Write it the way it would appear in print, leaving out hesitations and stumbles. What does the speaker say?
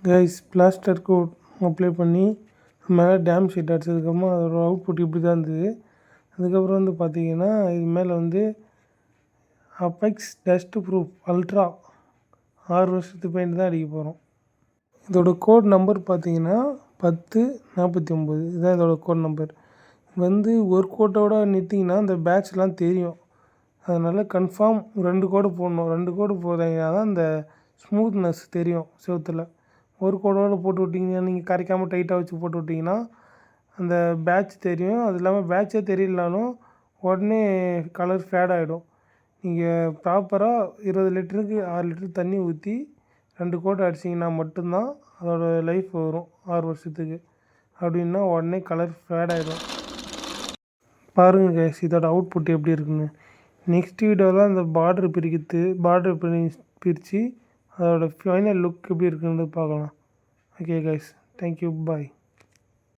Guys plaster code apply பண்ணி மேலே dam sheet அடிச்சதுக்கப்புறமா அதோட அவுட்புட் இப்படி தான் இருந்தது. அதுக்கப்புறம் வந்து பார்த்தீங்கன்னா இது மேலே வந்து அபெக்ஸ் டஸ்ட் ப்ரூஃப் அல்ட்ரா 6 வருஷத்து பெயிண்ட் தான் அடிக்க போகிறோம். இதோட கோட் நம்பர் பார்த்தீங்கன்னா 1049 இதுதான் இதோட கோட் நம்பர். வந்து ஒரு கோட்டோட நிறுத்திங்கன்னா அந்த பேட்ச்லாம் தெரியும். அதனால் கன்ஃபார்ம் 2 கோடு போடணும். 2 கோடு போட்டிங்கன்னா தான் அந்த ஸ்மூத்னஸ் தெரியும் செவுத்துல. ஒரு கோடோடு போட்டு விட்டிங்கன்னா நீங்கள் கரைக்காமல் டைட்டாக வச்சு போட்டு விட்டிங்கன்னா அந்த பேட்ச் தெரியும். அது இல்லாமல் பேட்சே தெரியலனாலும் உடனே கலர் ஃபேட் ஆகிடும். நீங்கள் ப்ராப்பராக 20 லிட்டருக்கு 6 லிட்டர் தண்ணி ஊற்றி 2 கோட் அடிச்சிங்கன்னா மட்டும்தான் அதோடய லைஃப் வரும் 6 வருஷத்துக்கு. அப்படின்னா உடனே கலர் ஃபேட் ஆகிடும். பாருங்கள் கைஸ் இதோட அவுட்புட் எப்படி இருக்குன்னு. நெக்ஸ்ட் வீடியோவில் அந்த பார்டர் பிரித்து அதோட ஃபைனல் லுக் எப்படி இருக்குன்னு பார்க்கலாம். ஓகே கைஸ், தேங்க்யூ, பாய்.